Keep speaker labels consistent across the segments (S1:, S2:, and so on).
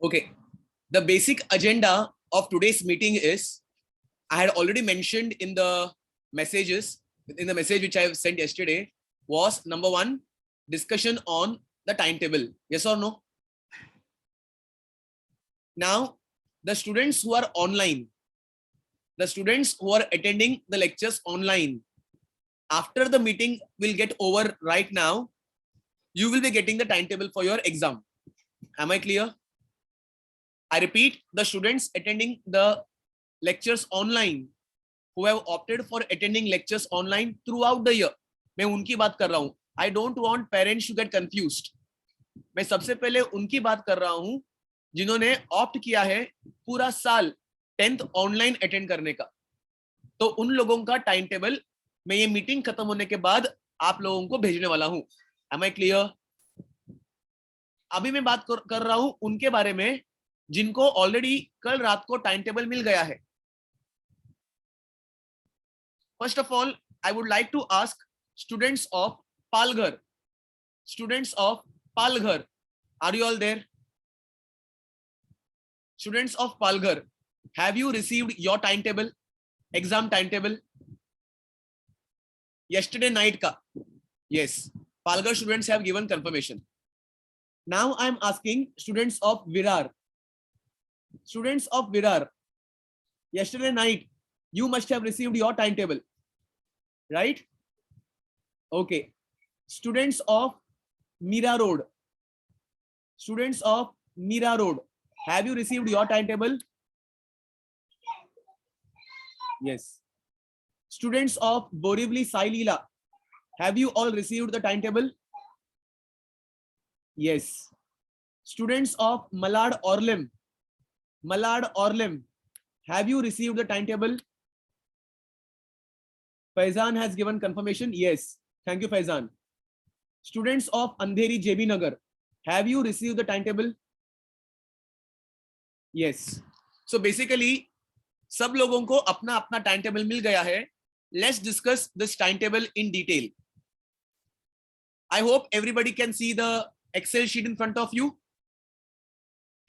S1: Okay, the basic agenda of today's meeting is, I had already mentioned in the messages, in the message which I have sent yesterday, was number one, discussion on the timetable. Yes or no? Now, the students who are online, the students who are attending the lectures online, after the meeting will get over right now, you will be getting the timetable for your exam. Am I clear? I repeat, the students attending the lectures online who have opted for attending lectures online throughout the year, मैं उनकी बात कर रहा हूं. I don't want parents to get confused. मैं सबसे पहले उनकी बात कर रहा हूं जिन्होंने ऑप्ट किया है पूरा साल 10th ऑनलाइन अटेंड करने का. तो उन लोगों का टाइम टेबल मैं ये मीटिंग खत्म होने के बाद आप लोगों को भेजने वाला हूं. Am I clear? अभी मैं बात कर रहा हूं उनके बारे में जिनको ऑलरेडी कल रात को टाइम टेबल मिल गया है. First of all, I would like to ask students of Palghar. Students of Palghar, are you all there? Students of Palghar, have you received your timetable, exam timetable? Yesterday night ka? Yes, Palghar students have given confirmation. Now I am asking students of Virar. Students of Virar, yesterday night you must have received your timetable, right? Okay. Students of Mira Road. Students of Mira Road, have you received your timetable? Yes. Students of Borivali Sai Leela, have you all received the timetable? Yes. Students of Malad Orlem. Malad Orlem, have you received the timetable? Faizan has given confirmation. Yes. Thank you, Faizan. Students of Andheri JB Nagar, have you received the timetable? Yes. So basically, सब लोगों को अपना अपना time table मिल गया है. Let's discuss this timetable in detail. I hope everybody can see the Excel sheet in front of you.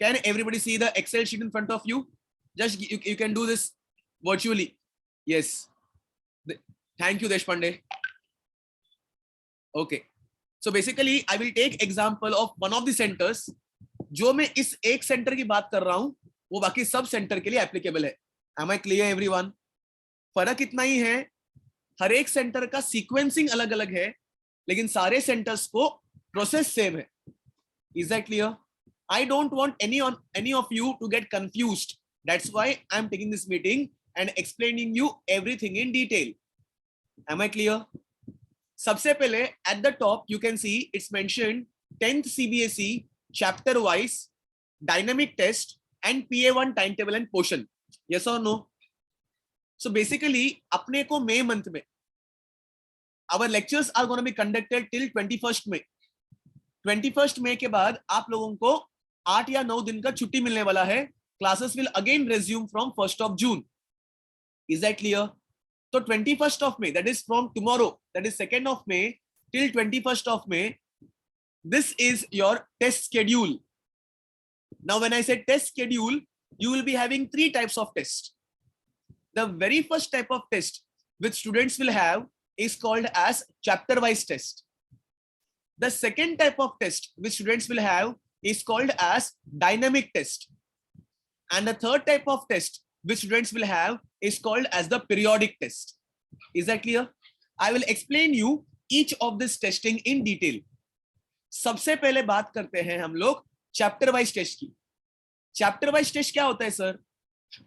S1: Can everybody see the Excel sheet in front of you? Just you can do this virtually. Yes. Thank you, Deshpande. Okay. So basically, I will take example of one of the centers. जो मैं इस एक centre की बात कर रहा हूं वो बाकी सब सेंटर के लिए एप्लीकेबल है. Am I clear, everyone? फर्क इतना ही है, हर एक सेंटर का सीक्वेंसिंग अलग अलग है लेकिन सारे सेंटर्स को प्रोसेस सेम है. Is that clear? I don't want any of you to get confused. That's why I'm taking this meeting and explaining you everything in detail. Am I clear? सबसे पहले at the top you can see it's mentioned 10th CBSE chapter wise dynamic test and PA1 timetable and portion. Yes or no? So basically अपने को May month में our lectures are going to be conducted till 21st May. 21st May के बाद आप लोगों को 8 या 9 दिन का छुट्टी मिलने वाला है. Classes will again resume from 1st of June. Is that clear? So 21st of May, that is from tomorrow, that is 2nd of May till 21st of May, this is your test schedule. Now when I say test schedule, you will be having 3 types of tests. The very first type of test which students will have is called as chapter wise test. The second type of test which students will have is called as dynamic test. And the third type of test which students will have is called as the periodic test. Is that clear? I will explain you each of this testing in detail. सबसे पहले बात करते हैं हम लोग chapter wise test की. Chapter wise test क्या होता है सर?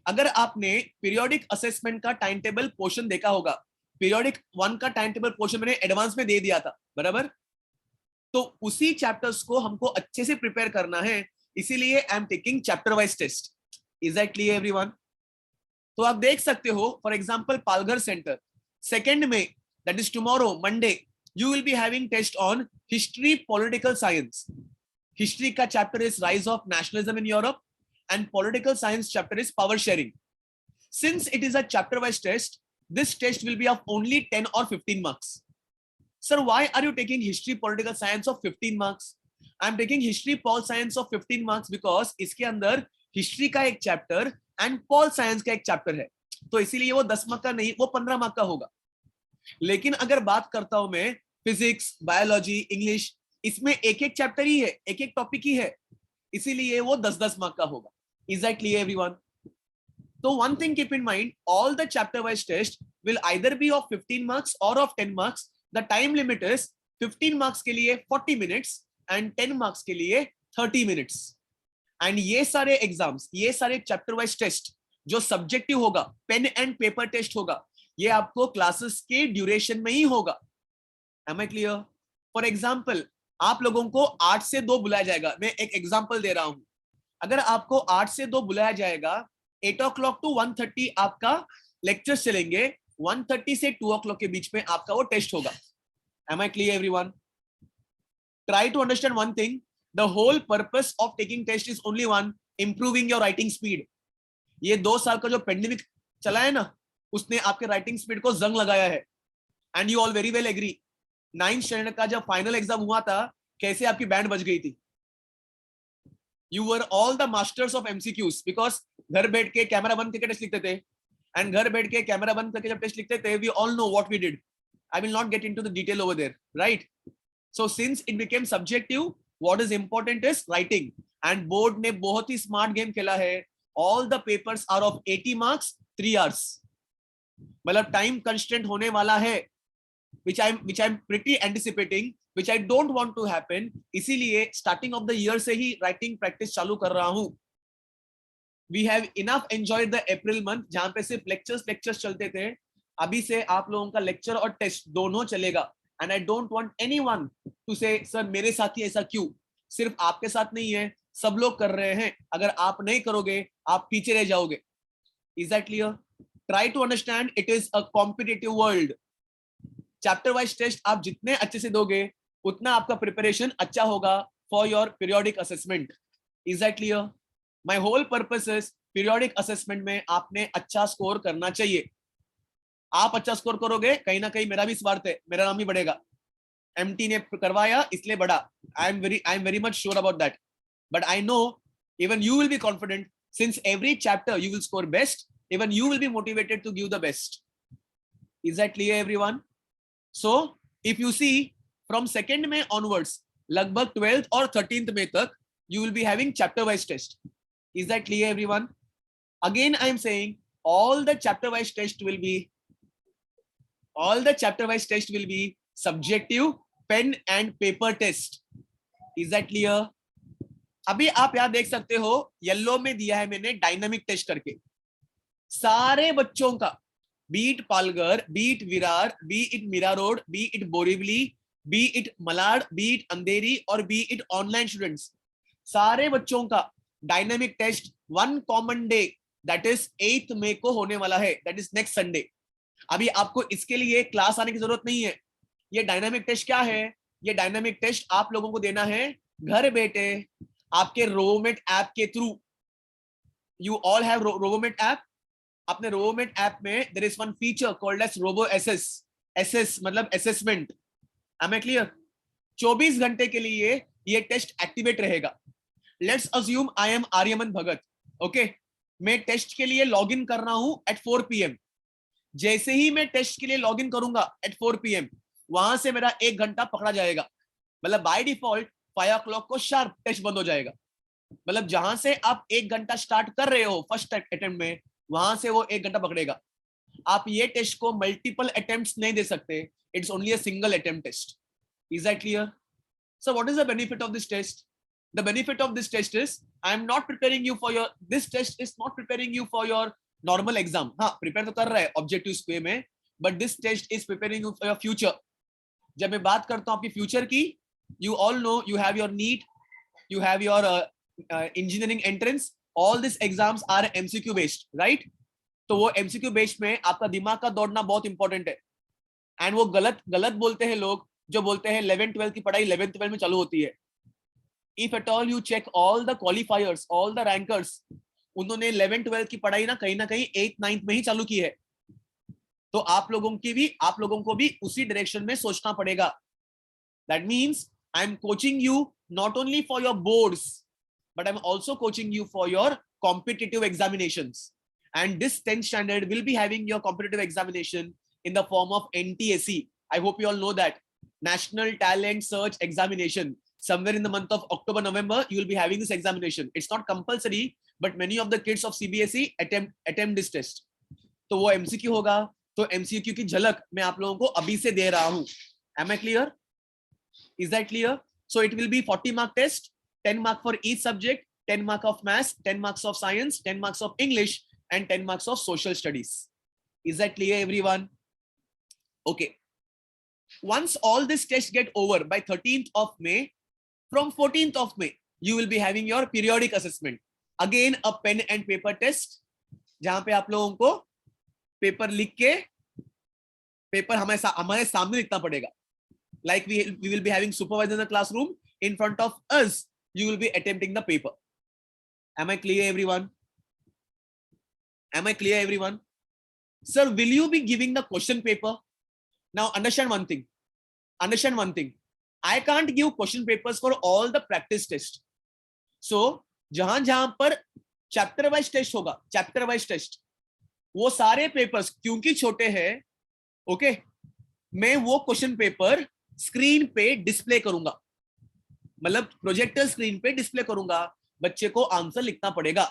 S1: अगर आपने पीरियोडिक असेसमेंट का टाइम टेबल पोर्शन देखा होगा, पीरियोडिक 1 का टाइम टेबल पोर्शन मैंने एडवांस में दे दिया था, बराबर? तो उसी चैप्टर्स को हमको अच्छे से प्रिपेयर करना है, इसीलिए I am taking chapter wise test. Is that clear everyone? तो आप देख सकते हो, for example Palghar centre 2nd May, that is tomorrow, Monday, you will be having test on history political science. History का chapter is rise of nationalism in Europe and political science chapter is power sharing. Since it is a chapter wise test, this test will be of only 10 or 15 marks. Sir, why are you taking history political science of 15 marks? I am taking history pol science of 15 marks because इसके अंदर history का एक chapter and pol science का एक chapter है, तो इसीलिए वो 10 मार्क का नहीं, वो 15 मार्क का होगा। लेकिन अगर बात करता हूं मैं फिजिक्स, बायोलॉजी, इंग्लिश, इसमें एक एक चैप्टर ही है, एक एक टॉपिक ही है, इसीलिए वो 10-10 मार्क का होगा। Is that clear everyone? तो one thing keep in mind, all the chapter wise test will either be of 15 marks or of 10 marks. The time limit is 15 marks के लिए 40 minutes and 10 marks के लिए 30 minutes. And ये सारे exams, ये सारे chapter wise test जो subjective होगा, पेन एंड पेपर टेस्ट होगा, ये आपको क्लासेस के ड्यूरेशन में ही होगा। Am I clear? For example, आप लोगों को 8 से 2 बुलाया जाएगा। मैं एक एग्जाम्पल दे रहा हूं, अगर आपको 8 से 2 बुलाया जाएगा, 8 o'clock to 1:30 आपका लेक्चर्स चलेंगे, 1:30 से 2 o'clock के बीच में आपका वो टेस्ट होगा। Am I clear everyone? Try to understand one thing, the whole purpose of taking test is only one, improving your writing speed. ये 2 साल का जो पेंडेमिक चला है ना, उसने आपके राइटिंग स्पीड को जंग लगाया है। And you all very well agree, 9th standard का जब फाइनल एग्जाम हुआ था, कैसे आपकी बैंड बज गई थी। You were all the masters of MCQs because घर बैठ के कैमरा बंद करके टेस्ट लिखते थे, एंड घर बैठ के कैमरा बंद करके जब टेस्ट लिखते थे, we all know what we did. I will not get into the detail over there, right? So since it became subjective, what is important is writing. And board ने बहुत ही smart game खेला है. All the papers are of 80 marks, 3 hours. मतलब time constraint होने वाला है, which I'm pretty anticipating, which I don't want to happen. इसीलिए starting of the year से ही writing practice चालू कर रहा हूँ. We have enough enjoyed the April month, जहां पे सिर्फ lectures चलते थे. अभी से आप लोगों का lecture और test दोनों चलेगा. And I don't want anyone to say, sir मेरे साथ ही ऐसा क्यों? सिर्फ आपके साथ नहीं है, सब लोग कर रहे हैं. अगर आप नहीं करोगे, आप पीछे रह जाओगे. Is that clear? Try to understand, it is a competitive world. Chapter wise test आप जितने अच्छे से दोगे, उतना आपका प्रिपरेशन अच्छा होगा for your periodic assessment. Is that clear? My whole purpose is periodic assessment में आपने अच्छा स्कोर करना चाहिए. आप अच्छा स्कोर करोगे, कहीं ना कहीं मेरा भी स्वार्थ है, मेरा नाम भी बढ़ेगा. MT ने करवाया इसलिए बढ़ा. I am very much sure about that. But I know even you will be confident, since every chapter you will score best, even you will be motivated to give the best. Is that clear everyone? So if you see from 2nd May onwards, लगभग 12th और 13th May तक you will be having chapter wise test. Is that clear everyone? Again I am saying all the chapter wise test will be subjective pen and paper test. Is that clear? अभी आप यहां देख सकते हो, yellow में दिया है मैंने डायनामिक टेस्ट करके. सारे बच्चों का, be it Palghar, be it Virar, be it Mira road, be it Borivali, be it Malad, be it Andheri और बी इट ऑनलाइन स्टूडेंट्स, सारे बच्चों का dynamic test one common day, that is 8th May को होने वाला है, दैट इज नेक्स्ट संडे. अभी आपको इसके लिए क्लास आने की जरूरत नहीं है. ये डायनामिक टेस्ट क्या है? ये डायनामिक टेस्ट आप लोगों को देना है घर बैठे आपके रोबोमेट ऐप के through. You all have Robomate app. अपने रोबोमेट ऐप में there is one feature called as robo assess मतलब असेसमेंट. Am I clear? 24 घंटे के लिए ये टेस्ट एक्टिवेट रहेगा. Let's assume I am Aryaman Bhagat. Okay, मैं टेस्ट के लिए लॉग इन कर रहा हूं एट 4 PM. जैसे ही मैं टेस्ट के लिए लॉग इन करूंगा एट 4 PM, वहां से मेरा 1 घंटा पकड़ा जाएगा. मतलब बाय डिफॉल्ट 5 o'clock को शार्प टेस्ट बंद हो जाएगा. मतलब जहां से आप 1 घंटा स्टार्ट कर रहे हो फर्स्ट अटेम्प्ट में, वहां से वो 1 घंटा पकड़ेगा. आप ये टेस्ट को मल्टीपल अटेम्प्ट्स नहीं दे सकते. It's only a single attempt test. Is that clear? So what is the benefit of this test? The benefit of this test is I am not preparing you for your, this test is not preparing you for your normal exam. हाँ, prepare तो कर रहा है objectives पे में, but this test is preparing you for your future. जब मैं बात करता हूँ आपकी future की, you all know you have your NEET, you have your engineering entrance, all these exams are MCQ based, right? तो वो MCQ based में आपका दिमाग का दौड़ना बहुत इंपॉर्टेंट है. एंड वो गलत बोलते हैं लोग, जो बोलते हैं 11th-12th की पढ़ाई 11th-12th में चालू होती है. If at all you check all the qualifiers, all the rankers, उन्होंने 11th-12th की पढ़ाई ना कहीं 8th-9th में ही चालू की है. तो आप लोगों को भी उसी डायरेक्शन में सोचना पड़ेगा. That means I am coaching you not only for your boards, but I'm also coaching you for your competitive examinations. And this 10th standard will be having your competitive examination in the form of NTSE. I hope you all know that. National Talent Search Examination. Somewhere in the month of October, November, you will be having this examination. It's not compulsory, but many of the kids of CBSE attempt this test. तो वो MCQ होगा, तो MCQ की झलक मैं आप लोगों को अभी से दे रहा हूँ. Am I clear? Is that clear? So it will be 40 mark test, 10 mark for each subject, 10 mark of maths, 10 marks of science, 10 marks of English, and 10 marks of social studies. Is that clear, everyone? Okay. Once all these tests get over by 13th of May, from 14th of May, you will be having your periodic assessment. Again, a pen and paper test, जहां पे आप लोगों को paper लिख के paper हमारे सामने लिखना पड़ेगा. Like we will be having supervisor in the classroom. In front of us, you will be attempting the paper. Am I clear, everyone? Am I clear, everyone? Sir, will you be giving the question paper? Now, understand one thing. Understand one thing. I can't give question papers for all the practice tests. So, जहां पर chapter wise test होगा, chapter wise test, वो सारे papers क्योंकि छोटे हैं, okay, मैं वो question paper स्क्रीन पे डिस्प्ले करूंगा. मतलब प्रोजेक्टर स्क्रीन पे डिस्प्ले करूंगा. बच्चे को आंसर लिखना पड़ेगा.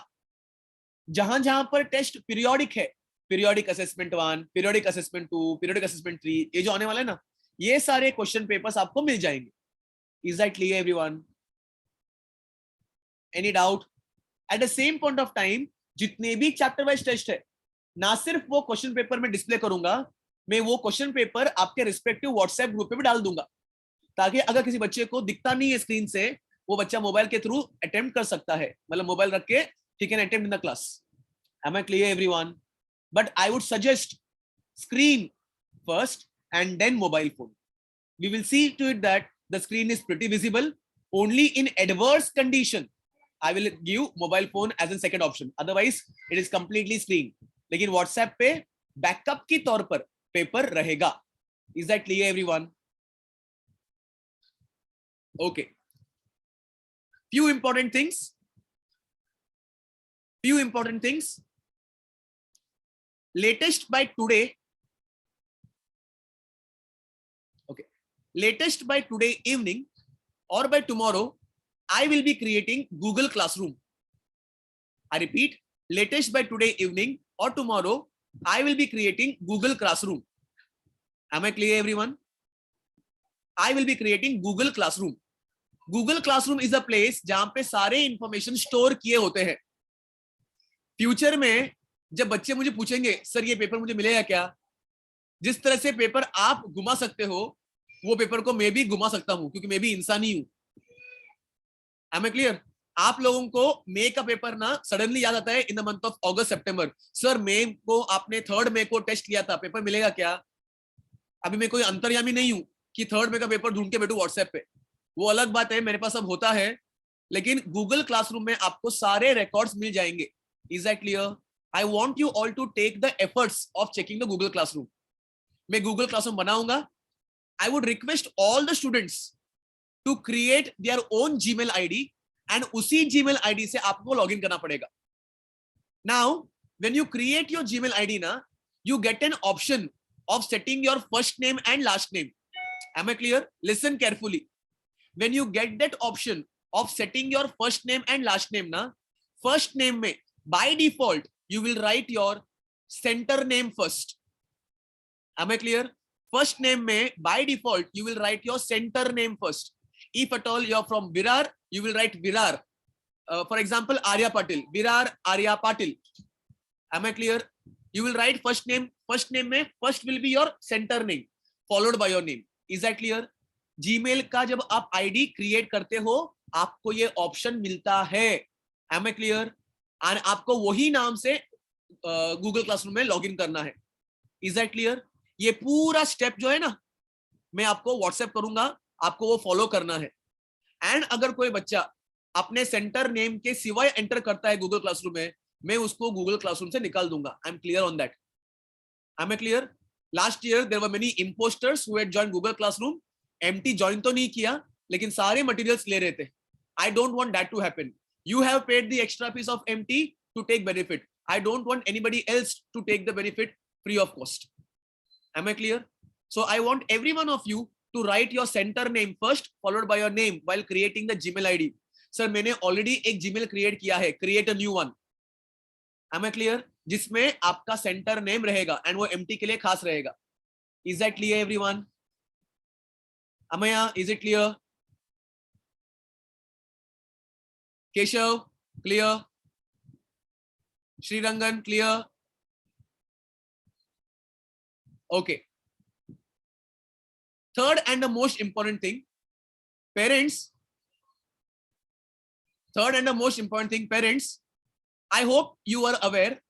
S1: जहां जहां पर टेस्ट पीरियोडिक है, periodic assessment 1, periodic assessment 2, periodic assessment 3, ये जो आने वाला है ना, ये सारे क्वेश्चन पेपर्स आपको मिल जाएंगे. Is that clear, everyone? Any doubt? At the same point of time, जितने भी चैप्टर वाइज टेस्ट है, ना सिर्फ वो क्वेश्चन पेपर में डिस्प्ले करूंगा, मैं वो क्वेश्चन पेपर आपके रिस्पेक्टिव व्हाट्सएप ग्रुप पे भी डाल दूंगा, ताकि अगर किसी बच्चे को दिखता नहीं है स्क्रीन से, वो बच्चा मोबाइल के थ्रू अटेम्प्ट कर सकता है. मतलब मोबाइल रख के he can attempt in the class. Am I clear, everyone? But I would suggest screen first and then mobile phone. We will see to it that the screen is pretty visible. Only in adverse condition, I will give mobile phone as a second option. Otherwise, it is completely screen. लेकिन WhatsApp पे backup की तौर पर paper रहेगा. Is that clear, everyone? Okay. Few important things. Few important things. Latest by today. Okay. Latest by today evening or by tomorrow, I will be creating Google Classroom. I repeat, latest by today evening or tomorrow, I will be creating Google Classroom. Am I clear, everyone? I will be creating Google Classroom. Google Classroom is a place जहां पे सारे information store किए होते हैं. Future में जब बच्चे मुझे पूछेंगे, सर ये पेपर मुझे मिलेगा क्या, जिस तरह से पेपर आप घुमा सकते हो, वो पेपर को मैं भी घुमा सकता हूं, क्योंकि मैं भी इंसान ही हूं. Am I clear? आप लोगों को मई का पेपर ना सडनली याद आता है in the month of August September. Sir मई को आपने 3rd मई को टेस्ट किया था, पेपर मिलेगा क्या? अभी मैं कोई अंतर्यामी नहीं हूं कि 3rd मई का पेपर ढूंढ के बैठू व्हाट्सएप पे. वो अलग बात है, मेरे पास अब होता है, लेकिन गूगल क्लासरूम में आपको सारे रिकॉर्ड्स मिल जाएंगे. Is that clear? I want you all to take the efforts of checking the Google Classroom. मैं Google Classroom बनाऊंगा. I would request all the students to create their own Gmail ID and उसी Gmail ID से आपको login करना पड़ेगा. Now, when you create your Gmail ID ना, you get an option of setting your first name and last name. Am I clear? Listen carefully. When you get that option of setting your first name and last name ना, first name में by default you will write your center name first. Am I clear? First name में by default you will write your center name first. If at all you are from Virar, you will write Virar. For example, Arya Patil. Virar Arya Patil. Am I clear? You will write first name. First name में first will be your center name followed by your name. Is that clear? Gmail का जब आप ID create करते हो, आपको ये option मिलता है. Am I clear? और आपको वही नाम से गूगल क्लासरूम में लॉगिन करना है. Is that clear? ये पूरा स्टेप जो है ना, मैं आपको व्हाट्सएप करूंगा, आपको वो फॉलो करना है. एंड अगर कोई बच्चा अपने सेंटर नेम के सिवाय एंटर करता है गूगल क्लासरूम में, मैं उसको गूगल क्लासरूम से निकाल दूंगा. I am clear on that. I am clear? Last year there were many impostors who had joined Google classroom. एमटी ज्वाइन तो नहीं किया, लेकिन सारे मटेरियल्स ले रहे थे. I don't want that to happen. You have paid the extra piece of MT to take benefit. I don't want anybody else to take the benefit free of cost. Am I clear? So I want every one of you to write your center name first, followed by your name while creating the Gmail ID. Sir, मैंने already एक Gmail create किया है. Create a new one. Am I clear? जिसमें आपका center name रहेगा and वो MT के लिए खास रहेगा. Is that clear, everyone? Amaya, is it clear? Keshav, clear? Srirangan, clear? Okay. Third and the most important thing, parents. Third and the most important thing, parents. I hope you are aware.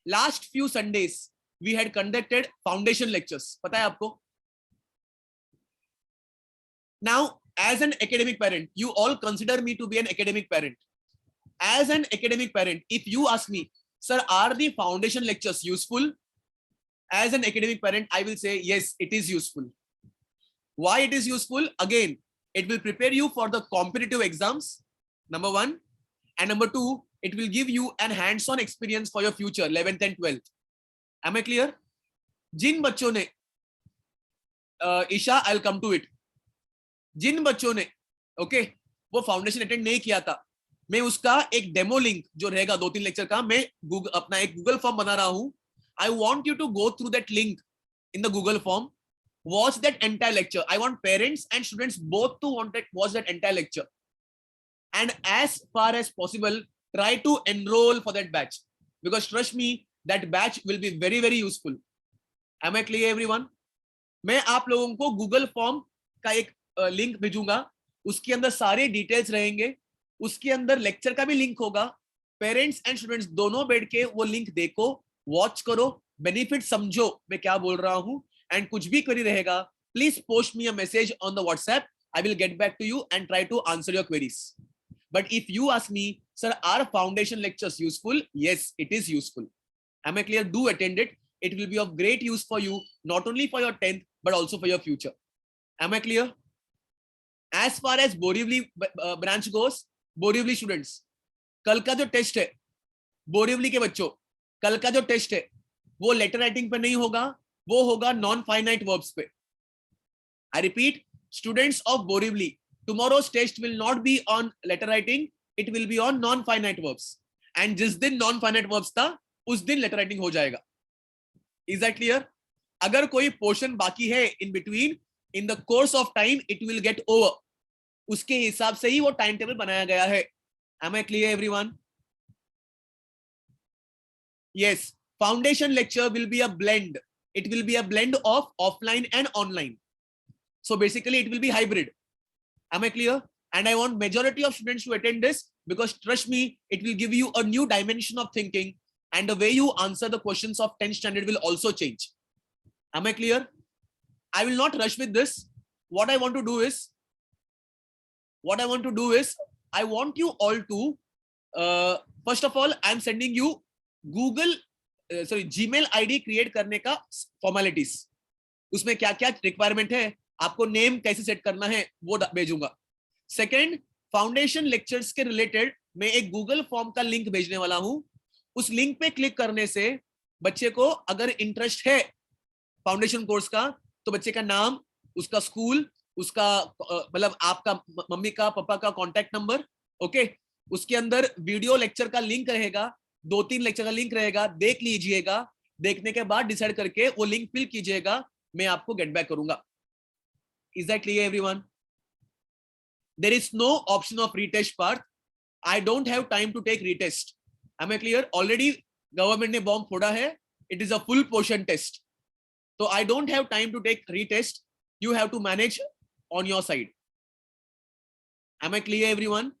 S1: Last few Sundays we had conducted foundation lectures. पता है आपको? Now, as an academic parent, you all consider me to be an academic parent. As an academic parent, if you ask me, sir, are the foundation lectures useful? As an academic parent, I will say, yes, it is useful. Why it is useful? Again, it will prepare you for the competitive exams, number one. And number two, it will give you an hands-on experience for your future, 11th and 12th. Am I clear? जिन बच्चों ने, Isha, I'll come to it. जिन बच्चों ने, okay, वो foundation attend नहीं किया था, मैं उसका एक डेमो लिंक जो रहेगा 2-3 लेक्चर का, मैं अपना एक गूगल फॉर्म बना रहा हूं. I want you to go through that link in the Google form, watch that entire lecture. I want parents and students both to watch that entire lecture. And as far as possible, try to enroll for that batch. Because trust me, that batch will be very, very useful. Am I clear, everyone? मैं आप लोगों को Google form का एक link भेजूंगा, उसके अंदर सारे डिटेल्स रहेंगे, उसके अंदर लेक्चर का भी लिंक होगा. पेरेंट्स एंड स्टूडेंट्स दोनों बैठ के वो लिंक देखो, वॉच करो, बेनिफिट समझो मैं क्या बोल रहा हूं. एंड कुछ भी क्वेरी रहेगा, please post me a message on the WhatsApp. I will get back to you and try to answer your queries. But if you ask me, sir, are foundation lectures useful? Yes, it is useful. Am I clear? Do attend it. It will be of great use for you, not only for your 10th, but also for your future. Am I clear? As far as Borivali branch goes, Borivali students, कल का जो test है, बोरिवली के बच्चों, कल का जो test है, वो लेटर राइटिंग पे नहीं होगा, वो होगा नॉन फाइनाइट वर्ब्स पे. I repeat, students of Borivali, tomorrow's test will not be on letter writing, it will be on non-finite verbs. And जिस दिन non-finite verbs था, उस दिन letter writing हो जाएगा. Is that clear? अगर कोई पोर्शन बाकी है in between, in the course of time, it will get over. उसके हिसाब से ही वो टाइम टेबल बनाया गया है. Am I clear, everyone? Yes, foundation lecture will be a blend. It will be a blend of offline and online. So basically it will be hybrid. Am I clear? And I want majority of students to attend this, because trust me, it will give you a new dimension of thinking, and the way you answer the questions of 10th standard will also change. Am I clear? I will not rush with this. What I want to do is, I want you all to, first of all, I am sending you Gmail ID create करने का formalities. उसमें क्या क्या requirement है, आपको name कैसे set करना है, वो भेजूंगा. सेकंड, फाउंडेशन लेक्चर्स के रिलेटेड मैं एक गूगल फॉर्म का लिंक भेजने वाला हूं. उस लिंक पे क्लिक करने से बच्चे को अगर इंटरेस्ट है फाउंडेशन कोर्स का, तो बच्चे का नाम, उसका स्कूल, उसका मतलब आपका मम्मी का पापा का कॉन्टैक्ट नंबर, ओके, उसके अंदर वीडियो लेक्चर का लिंक रहेगा, 2-3 लेक्चर का लिंक रहेगा, देख लीजिएगा. देखने के बाद डिसाइड करके वो लिंक फिल कीजिएगा, मैं आपको गेट बैक करूंगा. Is that clear, everyone? There is no option of retest part. I don't have time to take retest. Am I clear? Already government ने bomb फोड़ा है. It is a full portion test. So I don't have time to take retest. You have to manage on your side. Am I clear, everyone?